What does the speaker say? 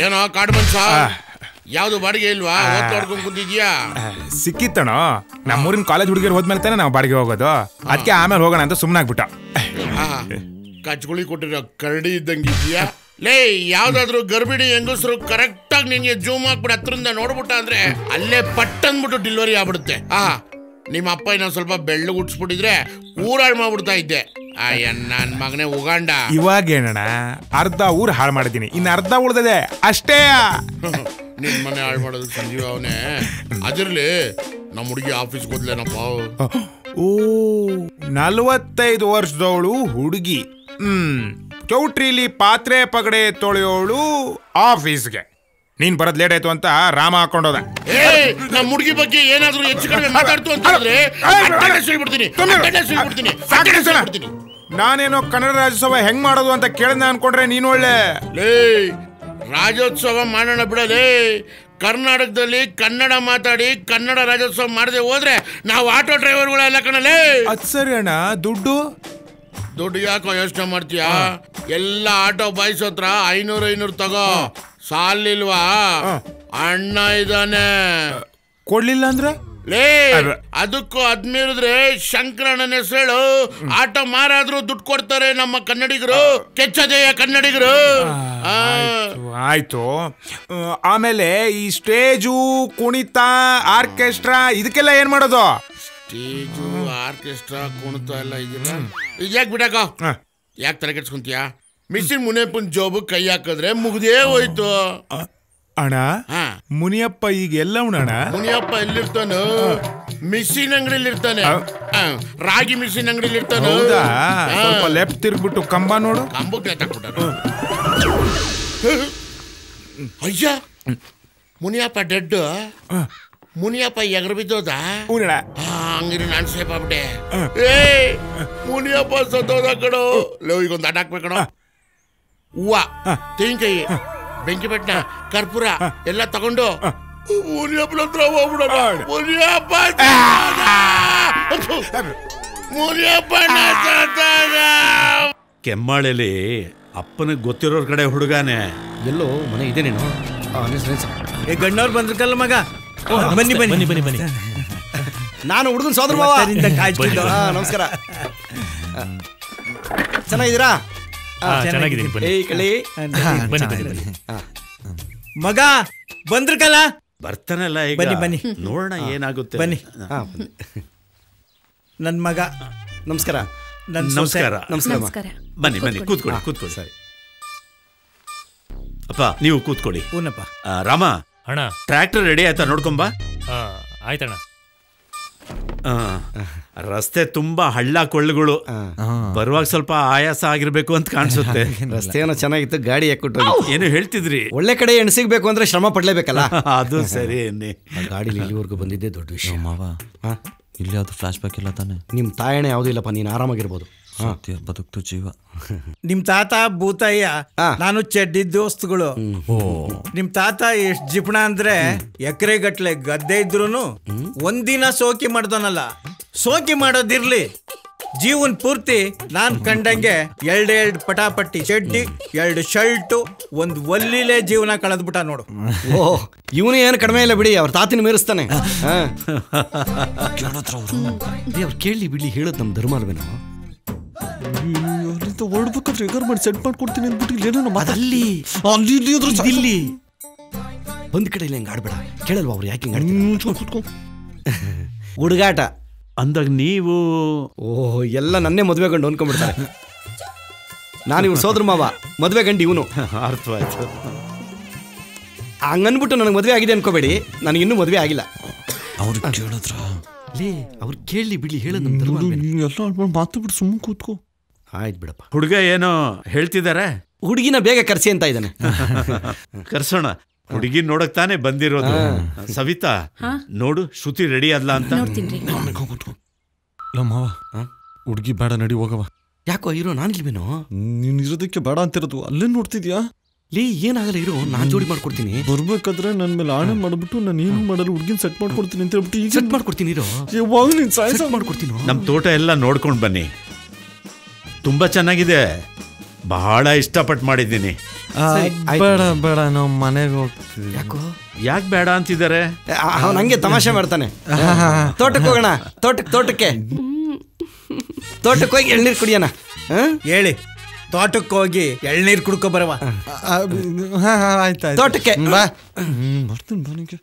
ಏನೋ ಕಾಡು ಮನ್ಸ ಯಾವ್ದು ಬಾಡಿಗೆ ಇಲ್ವಾ ಓದ್ಕೊಂಡು ಕೂತಿದ್ಯಾ ಸಿಕ್ಕಿತ್ತಣ ನಮ್ಮೂರಿನ ಕಾಲೇಜ್ ಹುಡುಗಿರು ಹೋದ್ಮೇಲೆ ತಾನೆ ನಾವು ಬಾಡಿಗೆ ಹೋಗೋದು ಅದಕ್ಕೆ ಆಮೇಲೆ ಹೋಗೋಣ ಅಂತ ಸುಮ್ಮನಾಗ್ಬಿಟ್ಟ ಕಚ್ಗುಳಿ ಕೊಟ್ಟಿರೋ ಕರಡಿ ಇದ್ದಂಗಿದ್ಯಾ ಲೇ ಯಾವ್ದಾದ್ರು ಗರ್ಭಿಣಿ ಹೆಂಗಸರು ಕರೆಕ್ಟ್ ಆಗಿ ನಿನ್ಗೆ ಜೂಮ್ ಹಾಕ್ಬಿಟ್ಟು ಹತ್ರದಿಂದ ನೋಡ್ಬಿಟ್ಟ ಅಂದ್ರೆ ಅಲ್ಲೇ ಪಟ್ ಅಂದ್ಬಿಟ್ಟು ಡೆಲಿವರಿ ಆಗ್ಬಿಡುತ್ತೆ ನಿಮ್ಮ ಅಪ್ಪ ಇನ್ನೊಂದ್ ಸ್ವಲ್ಪ ಬೆಳ್ಳು ಉಡ್ಸ್ಬಿಟ್ಟಿದ್ರೆ ಊರಾಳ್ ಮಾಡ್ಬಿಡ್ತಾ ಇದ್ದೆ ನನ್ ಮಗನೇ ಉಗಾಂಡ ಇವಾಗೇನಣ್ಣ ಅರ್ಧ ಊರ್ ಹಾಳು ಮಾಡಿದೀನಿ ಇನ್ನು ಅರ್ಧ ಉಳ್ದದೆ ಅಷ್ಟೇ ನಿನ್ ಮನೆ ಹಾಳು ಮಾಡೋದು ಸಂಜೀವ ಅವನೇ ಅದಿರ್ಲಿ ನಮ್ಮ ಹುಡುಗಿ ಆಫೀಸ್ಗೆ ಹೋದ್ಲೇನಪ್ಪ ಓ 45 ವರ್ಷದವಳು ಹುಡುಗಿ ಚೌಟ್ರಿಲಿ ಪಾತ್ರೆ ಪಗಡೆ ತೊಳೆಯೋಳು ಆಫೀಸ್ಗೆ ನೀನ್ ಬರೋದ್ ಲೇಟ್ ಆಯ್ತು ಅಂತ ರಾಮ ಹಾಕೊಂಡೋದ ನಮ್ಮ ಹುಡುಗಿ ಬಗ್ಗೆ ಏನಾದ್ರು ಹೆಚ್ಚು ಕಡಿಮೆ ಮಾತಾಡ್ತು ಅಂತ ಹೇಳಿದ್ರೆ ನಾನೇನೋ ಕನ್ನಡ ರಾಜ್ಯೋತ್ಸವ ಹೆಂಗ್ ಮಾಡೋದು ಅಂತ ಕೇಳಿದ ಅನ್ಕೊಂಡ್ರೆ ನೀನ್ ಒಳ್ಳೆ ರಾಜ್ಯೋತ್ಸವ ಮಾಡೋಣ ಬಿಡಲೇ ಕರ್ನಾಟಕದಲ್ಲಿ ಕನ್ನಡ ಮಾತಾಡಿ ಕನ್ನಡ ರಾಜ್ಯೋತ್ಸವ ಮಾಡದೆ ಹೋದ್ರೆ ನಾವು ಆಟೋ ಡ್ರೈವರ್ಗಳೆಲ್ಲ ಕಣಲೇ ಅದ್ ಸರಿ ಅಣ್ಣ ದುಡ್ಡು ಯಾಕೋ ಯೋಚನೆ ಮಾಡ್ತೀಯಾ ಎಲ್ಲ ಆಟೋ ಬಾಯ್ಸ್ ಹತ್ರ 500 ತಗೋ ಸಾಲಿಲ್ವಾ ಅಣ್ಣ ಇದಾನೆ ಕೊಡ್ಲಿಲ್ಲ ಅಂದ್ರೆ ಲೇ ಅದಕ್ಕೂ ಅದ್ಮೀರಿದ್ರೆ ಶಂಕರಣ್ಣನ ಹೆಸರು ಆಟೋ ಮಾರಾದ್ರೂ ದುಡ್ಡು ಕೊಡ್ತಾರೆ ನಮ್ಮ ಕನ್ನಡಿಗರು ಕೆಚ್ಚದೆಯ ಕನ್ನಡಿಗರು ಆಯ್ತು ಆಮೇಲೆ ಈ ಸ್ಟೇಜು ಕುಣಿತ ಆರ್ಕೆಸ್ಟ್ರಾ ಇದಕ್ಕೆಲ್ಲ ಏನ್ ಮಾಡೋದು ಸ್ಟೇಜು ಆರ್ಕೆಸ್ಟ್ರಾ ಕುಣಿತ ಎಲ್ಲ ಇದೆಯಲ್ಲ ಇದ್ಯಾಕ್ ಬಿಡಕ ಯಾಕೆ ತಲೆ ಕೆಡ್ಸ್ಕೊಂತೀಯ ಮಿಸ್ಸಿನ್ ಮುನಿಯಪ್ಪನ ಜೋಬು ಕೈ ಹಾಕಿದ್ರೆ ಮುಗ್ದೇ ಹೋಯ್ತು ಅಣ್ಣ ಮುನಿಯಪ್ಪ ಈಗ ಎಲ್ಲ ಅಣ್ಣ ಮುನಿಯಪ್ಪ ಎಲ್ಲಿರ್ತಾನ ಮಿಷಿನ್ ಅಂಗಡಿಲಿ ಇರ್ತಾನೆ ರಾಗಿ ಮಿಷಿನ್ ಅಂಗಡಿಲಿ ಇರ್ತಾನೆ ಸ್ವಲ್ಪ ಲೆಫ್ಟ್ ತಿರ್ಗ್ಬಿಟ್ಟು ಕಂಬ ನೋಡು ಕಂಬಕ್ಕೆ ನೇತಾಕ್ಬಿಟ್ಟಾರ ಅಯ್ಯ ಮುನಿಯಪ್ಪ ಡೆಡ್ ಮುನಿಯಪ್ಪ ಎಗರು ಬಿದ್ದೋದ ಹಂಗಿರಿ ನಾನು ಸೇಫ್ ಆಗ್ಬಿಟ್ಟೆ ಮುನಿಯಪ್ಪ ಸತ್ತೋದ ಕಣೋ ಲೋ ಈಗೊಂದು ಅಡ್ಡ ಹಾಕ್ಬೇಕಣ ಹೂವ ತೆಂಗಿನಕಾಯಿ ಬೆಂಕಿ ಬೆಟ್ಟ ಕರ್ಪೂರ ಎಲ್ಲ ತಗೊಂಡು ಮುನಿಯಪ್ಪನ ಹತ್ರ ಹೋಗ್ಬಿಡೋಣ ಮುನಿಯಪ್ಪನ ಕೆಮ್ಮಾಳಲ್ಲಿ ಅಪ್ಪನಿಗೆ ಗೊತ್ತಿರೋರ್ ಕಡೆ ಹುಡುಗಾನೆ ಎಲ್ಲೋ ಮನೆ ಇದೆ ನೀನು ಗಣ್ಣವ್ರು ಬಂದ್ರಕಲ್ಲ ಮಗ ಬನ್ನಿ ಬನ್ನಿ ಬನ್ನಿ ಬನ್ನಿ ನಾನು ಹುಡುಗನ ಸೋದರ ಮಾವ ನಮಸ್ಕಾರ ಚೆನ್ನಾಗಿದ್ದೀರಾ ಮಗ ಬಂದ್ರಕಲ್ಲ ಬರ್ತಾನಲ್ಲ ಈಗ ಬನ್ನಿ ಬನ್ನಿ ನೋಡೋಣ ಏನಾಗುತ್ತೆ ಬನ್ನಿ ನನ್ ಮಗ ನಮಸ್ಕಾರ ನಮಸ್ಕಾರ ನಮಸ್ಕಾರ ಬನ್ನಿ ಬನ್ನಿ ಕೂತ್ಕೊಳ್ಳಿ ಕೂತ್ಕೊಳ್ಳಿ ಸರಿ ಅಪ್ಪ ನೀವು ಕೂತ್ಕೊಳ್ಳಿ ಹೂನಪ್ಪ ರಾಮ ಅಣ್ಣ ಟ್ರ್ಯಾಕ್ಟರ್ ರೆಡಿ ಆಯ್ತಾ ನೋಡ್ಕೊಂಬ ಆಯ್ತಣ್ಣ ರಸ್ತೆ ತುಂಬಾ ಹಳ್ಳ ಕೊಳ್ಳುಗಳು ಬರುವಾಗ ಸ್ವಲ್ಪ ಆಯಾಸ ಆಗಿರ್ಬೇಕು ಅಂತ ಕಾಣಿಸುತ್ತೆ ರಸ್ತೆ ಏನೋ ಚೆನ್ನಾಗಿತ್ತು ಗಾಡಿ ಯಾಕೊಟ್ಟು ಏನು ಹೇಳ್ತಿದ್ರಿ ಒಳ್ಳೆ ಕಡೆ ಎಣಸಿಗ್ಬೇಕು ಅಂದ್ರೆ ಶ್ರಮ ಪಡ್ಲೇಬೇಕಲ್ಲ ಅದು ಸರಿ ಗಾಡಿ ಇಲ್ಲಿವರೆಗೂ ಬಂದಿದ್ದೆ ದೊಡ್ಡ ವಿಷಯ ಮಾವ ಇಲ್ಲಿ ಯಾವ್ದು ಫ್ಲಾಶ್ ಬ್ಯಾಕ್ ಇಲ್ಲ ತಾನೆ ನಿಮ್ ತಾಯಣೆ ಯಾವ್ದು ಇಲ್ಲಪ್ಪ ನೀನ್ ಆರಾಮಾಗಿರ್ಬೋದು ಬದುಕ್ತು ಜೀವ ನಿಮ್ ತಾತ ಭೂತಯ್ಯ ನಾನು ಚಡ್ಡಿ ದೋಸ್ತುಗಳು ನಿಮ್ ತಾತ ಎಷ್ಟ್ ಜಿಪಣ ಅಂದ್ರೆ ಎಕರೆ ಗಟ್ಲೆ ಗದ್ದೆ ಇದ್ರೂನು ಒಂದಿನ ಸೋಕಿ ಮಾಡ್ದನಲ್ಲ ಸೋಕಿ ಮಾಡೋದಿರ್ಲಿ ಜೀವನ್ ಪೂರ್ತಿ ನಾನ್ ಕಂಡಂಗೆ 2 ಪಟಾಪಟ್ಟಿ ಚಡ್ಡಿ 2 ಶರ್ಟು 1 ಒಲ್ಲಿಲೆ ಜೀವನ ಕಳೆದ್ಬಿಟ್ಟ ನೋಡು. ಓಹ್ ಇವನು ಏನು ಕಡಿಮೆ ಇಲ್ಲ ಬಿಡಿ, ಅವ್ರ ತಾತಿನ ಮೀರಿಸ್ತಾನೆ. ಅವ್ರು ಕೇಳಿ ಬಿಡ್ಲಿ, ಹೇಳೋದು ನಮ್ಮ ಧರ್ಮ ಅಲ್ವೇನೋ. ಹೊಡ್ಬೇಕಾದ್ರೆ ಎಗರ್ ಮಾಡಿ ಸೆಟ್ ಮಾಡ್ಕೊಡ್ತೀನಿ ಅಂದ್ಬಿಟ್ಟು ಇಲ್ಲಿ ಒಂದ್ ಕಡೆ ಇಲ್ಲ, ಹೆಂಗ್ ಆಡ್ಬೇಡ. ಕೇಳಲ್ವಾ ಅವ್ರು ಯಾಕೆ ಹುಡುಗಾಟ ಅಂದಾಗ ನೀವು ಓಹ್ ಎಲ್ಲ ನನ್ನೇ ಮದುವೆ ಗಂಡು ಅನ್ಕೊಂಡ್ಬಿಡ್ತಾರೆ. ನಾನು ಇವ್ರು ಸೋದರ ಮಾವ, ಮದುವೆ ಗಂಡು ಇವನು. ಅರ್ಥವಾಯ್ತು. ಹಂಗನ್ಬಿಟ್ಟು ನನಗೆ ಮದುವೆ ಆಗಿದೆ ಅನ್ಕೋಬೇಡಿ, ನನಗಿನ್ನೂ ಮದುವೆ ಆಗಿಲ್ಲ. ಅವ್ರು ಕೇಳಿದ್ರ ಅವ್ರು ಕೇಳಿ ಬಿಡ್ಲಿ, ಹೇಳೋದು ಎಲ್ಲ ಮಾತಾಡ್ಬಿಟ್ಟು ಸುಮ್ಮನೆ ಕೂತ್ಕೋ. ಆಯ್ತು ಬಿಡಪ್ಪ. ಹುಡುಗ ಏನೋ ಹೇಳ್ತಿದ್ದಾರೆ, ಹುಡುಗಿನ ಬೇಗ ಕರ್ಸಿ ಅಂತ ಇದ್ದಾನೆ. ಕರ್ಸೋಣ. ಹುಡುಗಿ ನೋಡಕ್ ತಾನೇ ಬಂದಿರೋದು. ಸವಿತಾ ನೋಡು, ಶ್ರುತಿ ರೆಡಿ ಅಲ್ಲ ಅಂತ. ಹುಡುಗಿ ಬೇಡ, ನಡಿ ಹೋಗವ. ಯಾಕೋ ಇರೋ, ನಾನಿಲ್ವೇನೋ? ನೀನ್ ಇರೋದಕ್ಕೆ ಬೇಡ ಅಂತಿರೋದು, ಅಲ್ಲೇ ನೋಡ್ತಿದ್ಯಾ? ಲೇ ಏನಾಗಲ್ಲ ಇರೋ, ನಾನ್ ಜೋಡಿ ಮಾಡ್ಕೊಡ್ತೀನಿ. ಬರ್ಬೇಕಾದ್ರೆ ನನ್ ಮೇಲೆ ಆಣೆ ಮಾಡ್ಬಿಟ್ಟು ನಾನು ಏನು ಮಾಡಲ್ಲ, ಹುಡುಗಿನ ಸೆಟ್ ಮಾಡ್ಕೊಡ್ತೀನಿ ಅಂತ ಹೇಳ್ಬಿಟ್ಟು ಈಗ ಸೆಟ್ ಮಾಡ್ಕೊಡ್ತೀನಿ ಇರೋ. ಯಾವಾಗ ನೀನ್ ಸೆಟ್ ಮಾಡ್ಕೊಡ್ತೀನಿ. ನಮ್ ತೋಟ ಎಲ್ಲ ನೋಡ್ಕೊಂಡ್ ಬನ್ನಿ, ತುಂಬಾ ಚೆನ್ನಾಗಿದೆ. ಬಹಳ ಇಷ್ಟಪಟ್ಟು ಮಾಡಿದ್ದೀನಿ. ಬೇಡ ಬೇಡ ನಾವು ಮನೆಗೆ ಹೋಗ್ತೀವಿ. ಯಾಕೋ ಯಾಕೆ ಬೇಡ ಅಂತಿದ್ದಾರೆ? ಅವನು ಹಂಗೆ ತಮಾಷೆ ಮಾಡ್ತಾನೆ. ತೋಟಕ್ಕೆ ಹೋಗೋಣ, ತೋಟಕ್ಕೆ ಹೋಗಿ ಎಳ್ನೀರು ಕುಡಿಯೋಣ. ಹೇಳಿ, ತೋಟಕ್ಕೆ ಹೋಗಿ ಎಳ್ನೀರು ಕುಡ್ಕೊ ಬರವ. ಆಯ್ತಾಯ್ತು, ತೋಟಕ್ಕೆ ಬರ್ತೀನಿ.